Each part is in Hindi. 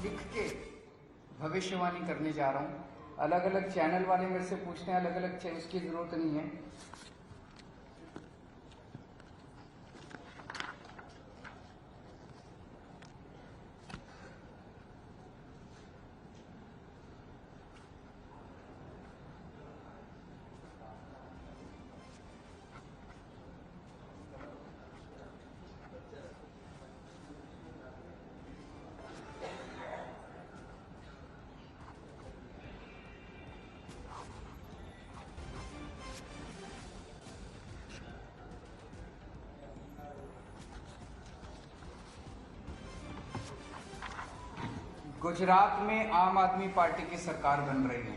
लिख के भविष्यवाणी करने जा रहा हूँ। अलग अलग चैनल वाले मेरे से पूछते हैं, अलग अलग उसकी जरूरत नहीं है। गुजरात में आम आदमी पार्टी की सरकार बन रही है।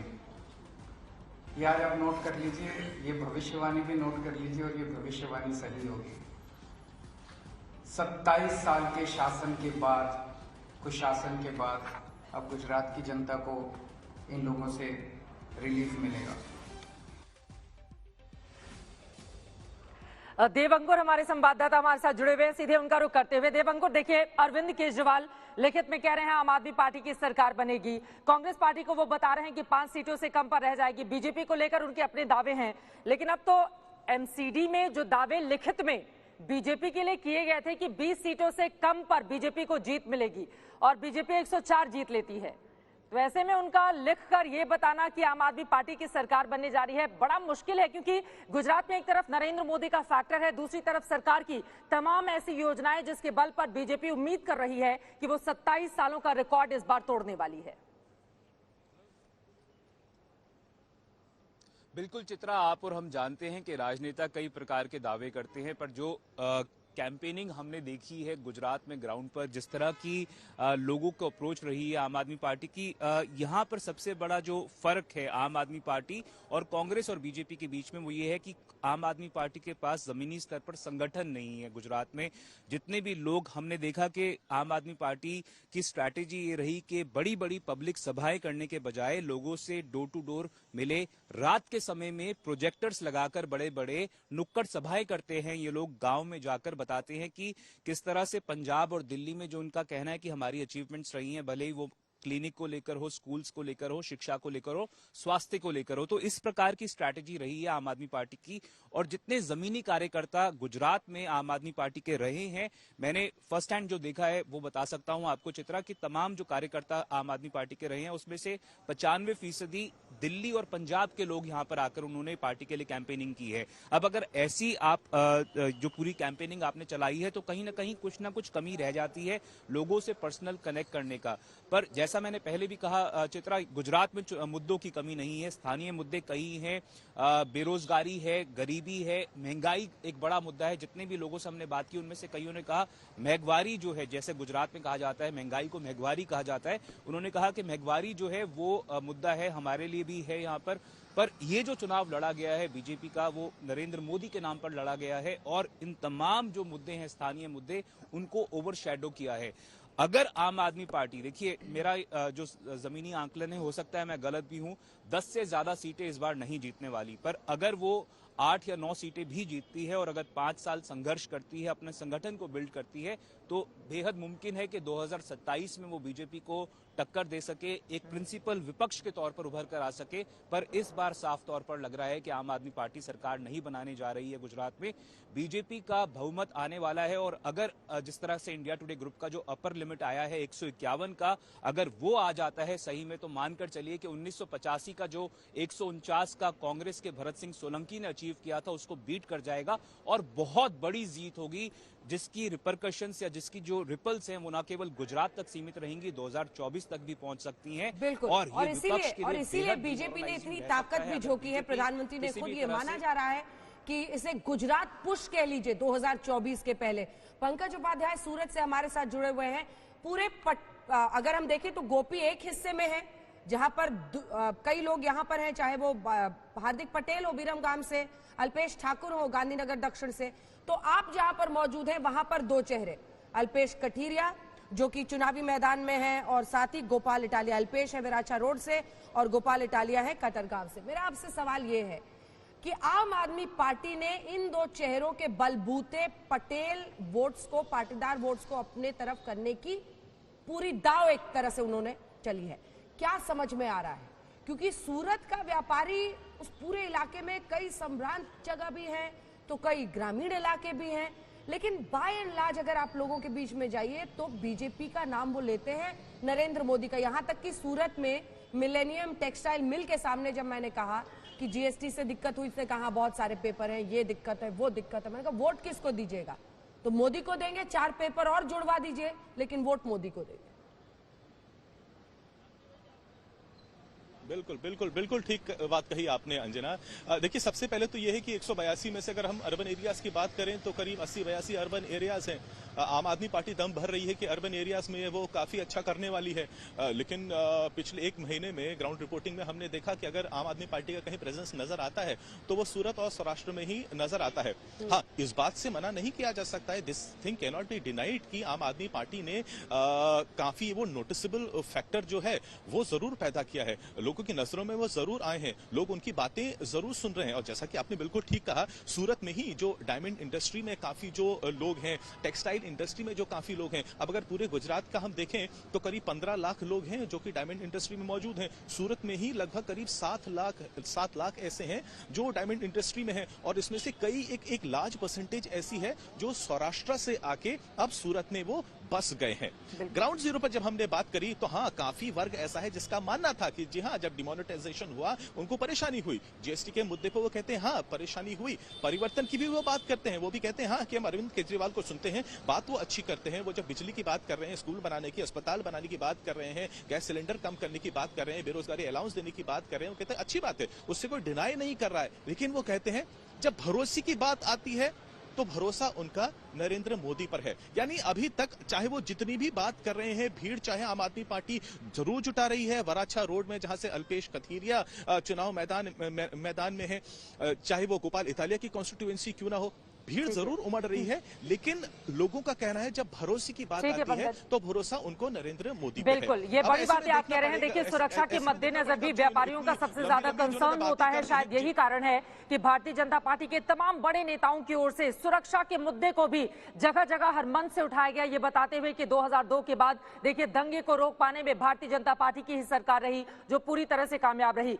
ये आज आप नोट कर लीजिए, ये भविष्यवाणी भी नोट कर लीजिए और ये भविष्यवाणी सही होगी। 27 साल के शासन के बाद, कुशासन के बाद अब गुजरात की जनता को इन लोगों से रिलीफ मिलेगा। देवंकुर हमारे संवाददाता हमारे साथ जुड़े हुए हैं, सीधे उनका रुख करते हुए। देवंकुर, देखिए, अरविंद केजरीवाल लिखित में कह रहे हैं आम आदमी पार्टी की सरकार बनेगी। कांग्रेस पार्टी को वो बता रहे हैं कि 5 सीटों से कम पर रह जाएगी। बीजेपी को लेकर उनके अपने दावे हैं, लेकिन अब तो एमसीडी में जो दावे लिखित में बीजेपी के लिए किए गए थे कि 20 सीटों से कम पर बीजेपी को जीत मिलेगी और बीजेपी 104 जीत लेती है, तो ऐसे में उनका लिखकर ये बताना कि आम आदमी पार्टी की सरकार बनने जा रही है बड़ा मुश्किल है, क्योंकि गुजरात में एक तरफ नरेंद्र मोदी का फैक्टर है, दूसरी तरफ सरकार की तमाम ऐसी योजनाएं जिसके बल पर बीजेपी उम्मीद कर रही है कि वो 27 सालों का रिकॉर्ड इस बार तोड़ने वाली है। बिल्कुल चित्रा, आप और हम जानते हैं कि राजनेता कई प्रकार के दावे करते हैं, पर जो कैंपेनिंग हमने देखी है गुजरात में ग्राउंड पर, जिस तरह की लोगों को अप्रोच रही है आम आदमी पार्टी की, यहाँ पर सबसे बड़ा जो फर्क है आम आदमी पार्टी और कांग्रेस और बीजेपी के बीच में वो ये है कि आम आदमी पार्टी के पास जमीनी स्तर पर संगठन नहीं है। गुजरात में जितने भी लोग हमने देखा कि आम आदमी पार्टी की स्ट्रैटेजी ये रही कि बड़ी बड़ी पब्लिक सभाएं करने के बजाय लोगों से डोर टू डोर मिले, रात के समय में प्रोजेक्टर्स लगाकर बड़े बड़े नुक्कड़ सभाएं करते हैं। ये लोग गांव में जाकर बताते हैं कि किस तरह से पंजाब और दिल्ली में जो उनका कहना है कि हमारी अचीवमेंट्स रही हैं, भले ही वो क्लिनिक को लेकर हो, स्कूल्स को लेकर हो, शिक्षा को लेकर हो, स्वास्थ्य को लेकर हो, तो इस प्रकार की स्ट्रैटेजी रही है आम आदमी पार्टी की। और जितने जमीनी कार्यकर्ता गुजरात में आम आदमी पार्टी के रहे हैं, मैंने फर्स्ट हैंड जो देखा है वो बता सकता हूं आपको चित्रा, कि तमाम जो कार्यकर्ता आम आदमी पार्टी के रहे हैं उसमें से 95% दिल्ली और पंजाब के लोग यहां पर आकर उन्होंने पार्टी के लिए कैंपेनिंग की है। अब अगर ऐसी आप जो पूरी कैंपेनिंग आपने चलाई है तो कहीं ना कुछ ना कुछ कमी रह जाती है लोगों से पर्सनल कनेक्ट करने का। पर जैसा मैंने पहले भी कहा चित्रा, गुजरात में मुद्दों की कमी नहीं है, स्थानीय मुद्दे कई हैं, बेरोजगारी है, गरीबी है, महंगाई एक बड़ा मुद्दा है। जितने भी लोगों से हमने बात की उनमें से कईयों ने कहा महंगाई जो है, जैसे गुजरात में कहा जाता है महंगाई को महंगाई कहा जाता है, उन्होंने कहा कि महंगाई जो है वो मुद्दा है, हमारे लिए भी है यहाँ पर ये जो चुनाव लड़ा गया है बीजेपी का वो नरेंद्र मोदी के नाम पर लड़ा गया है और इन तमाम जो मुद्दे हैं, स्थानीय मुद्दे, उनको ओवरशैडो किया है। अगर आम आदमी पार्टी, देखिए मेरा जो जमीनी आंकलन है, हो सकता है मैं गलत भी हूं, 10 से ज्यादा सीटें इस बार नहीं जीतने वाली, पर अगर वो 8 या 9 सीटें भी जीतती है और अगर 5 साल संघर्ष करती है, अपने संगठन को बिल्ड करती है, तो बेहद मुमकिन है कि 2027 में वो बीजेपी को टक्कर दे सके, एक प्रिंसिपल विपक्ष के तौर पर उभर कर आ सके। पर इस बार साफ तौर पर लग रहा है कि आम आदमी पार्टी सरकार नहीं बनाने जा रही है गुजरात में, बीजेपी का बहुमत आने वाला है। और अगर जिस तरह से इंडिया टुडे ग्रुप का जो अपर लिमिट आया है 151 का, अगर वो आ जाता है सही में, तो मानकर चलिए कि 1985 का जो 149 का कांग्रेस के भरत सिंह सोलंकी ने अचीव किया था उसको बीट कर जाएगा और बहुत बड़ी जीत होगी, जिसकी रिपरकशंस या जिसकी जो रिपल्स हैं वो न केवल गुजरात तक सीमित रहेंगी, 2024 तक भी पहुंच सकती हैं। बिल्कुल, और इसीलिए बीजेपी ने इतनी ताकत भी झोंकी है। प्रधानमंत्री ने खुद ये माना जा रहा है कि इसे गुजरात पुश कह लीजिए 2024 के पहले। पंकज उपाध्याय सूरत से हमारे साथ जुड़े हुए हैं। पूरे अगर हम देखें तो गोपी एक हिस्से में है जहां पर कई लोग यहां पर हैं, चाहे वो हार्दिक पटेल हो बिरमगाम से, अल्पेश ठाकुर हो गांधीनगर दक्षिण से, तो आप जहां पर मौजूद हैं वहां पर 2 चेहरे, अल्पेश कठीरिया जो कि चुनावी मैदान में है और साथ ही गोपाल इटालिया। अल्पेश है विराछा रोड से और गोपाल इटालिया है कतरगांव से। मेरा आपसे सवाल ये है कि आम आदमी पार्टी ने इन 2 चेहरों के बलबूते पटेल वोट्स को, पाटीदार वोट्स को अपने तरफ करने की पूरी दाव एक तरह से उन्होंने चली है। क्या समझ में आ रहा है? क्योंकि सूरत का व्यापारी उस पूरे इलाके में कई संभ्रांत जगह भी हैं तो कई ग्रामीण इलाके भी हैं, लेकिन बाय एंड लार्ज अगर आप लोगों के बीच में जाइए तो बीजेपी का नाम वो लेते हैं, नरेंद्र मोदी का। यहां तक कि सूरत में मिलेनियम टेक्सटाइल मिल के सामने जब मैंने कहा कि जीएसटी से दिक्कत हुई, इसने कहा बहुत सारे पेपर हैं, ये दिक्कत है वो दिक्कत है। मैंने कहा वोट किसको दीजिएगा? तो मोदी को देंगे, 4 पेपर और जुड़वा दीजिए, लेकिन वोट मोदी को देंगे। बिल्कुल बिल्कुल बिल्कुल ठीक बात कही आपने अंजना। देखिए, सबसे पहले तो यह है कि 182 में से अगर हम अर्बन एरियाज की बात करें तो करीब 80-82 अर्बन एरियाज हैं। आम आदमी पार्टी दम भर रही है कि अर्बन एरियाज में वो काफी अच्छा करने वाली है, लेकिन पिछले 1 महीने में ग्राउंड रिपोर्टिंग में हमने देखा कि अगर आम आदमी पार्टी का कहीं प्रेजेंस नजर आता है तो वो सूरत और सौराष्ट्र में ही नजर आता है। हाँ, इस बात से मना नहीं किया जा सकता है, this thing can not be denied कि आम आदमी पार्टी ने काफी वो नोटिसेबल फैक्टर जो है वो जरूर पैदा किया है, लोगों की नजरों में वो जरूर आए हैं, लोग उनकी बातें जरूर सुन रहे हैं। और जैसा कि आपने बिल्कुल ठीक कहा, सूरत में ही जो डायमंड इंडस्ट्री में काफी जो लोग हैं, टेक्सटाइल इंडस्ट्री में जो काफी लोग हैं, अब अगर पूरे गुजरात का हम देखें तो करीब 15 लाख लोग हैं जो कि डायमंड इंडस्ट्री में मौजूद हैं। सूरत में ही लगभग करीब 7 लाख ऐसे हैं जो डायमंड इंडस्ट्री में हैं, और इसमें से कई एक लार्ज परसेंटेज ऐसी है जो सौराष्ट्र से आके अब सूरत में वो बस गए हैं। ग्राउंड जीरो पर जब हमने बात करी तो हाँ, काफी वर्ग ऐसा है जिसका मानना था कि जी हाँ, जब डिमोनेटाइजेशन हुआ उनको परेशानी हुई, जीएसटी के मुद्दे पर वो कहते हैं हाँ परेशानी हुई, परिवर्तन की भी वो बात करते हैं, वो भी कहते हैं हाँ कि हम अरविंद केजरीवाल को सुनते हैं, बात वो अच्छी करते हैं। वो जब बिजली की बात कर रहे हैं, स्कूल बनाने की, अस्पताल बनाने की बात कर रहे हैं, गैस सिलेंडर कम करने की बात कर रहे हैं, बेरोजगारी अलाउंस देने की बात कर रहे हैं, वो कहते हैं अच्छी बात है, उससे कोई डिनाई नहीं कर रहा है। लेकिन वो कहते हैं जब भरोसे की बात आती है तो भरोसा उनका नरेंद्र मोदी पर है। यानी अभी तक चाहे वो जितनी भी बात कर रहे हैं, भीड़ चाहे आम आदमी पार्टी जरूर जुटा रही है वराछा रोड में, जहां से अल्पेश कथीरिया चुनाव मैदान में है, चाहे वो गोपाल इटालिया की कॉन्स्टिट्यूएंसी क्यों ना हो, भीड़ जरूर उमड़ रही है, लेकिन लोगों का कहना है जब भरोसे की बात आती है तो भरोसा उनको नरेंद्र मोदी पे है। बिल्कुल, ये बड़ी बातें आप कह रहे हैं। देखिए, सुरक्षा के मद्देनजर भी व्यापारियों का सबसे ज्यादा कंसर्न होता है। शायद यही कारण है कि भारतीय जनता पार्टी के तमाम बड़े नेताओं की ओर से सुरक्षा के मुद्दे को भी जगह जगह हर मंच से उठाया गया, ये बताते हुए कि 2002 के बाद देखिए दंगे को रोक पाने में भारतीय जनता पार्टी की ही सरकार रही जो पूरी तरह से कामयाब रही।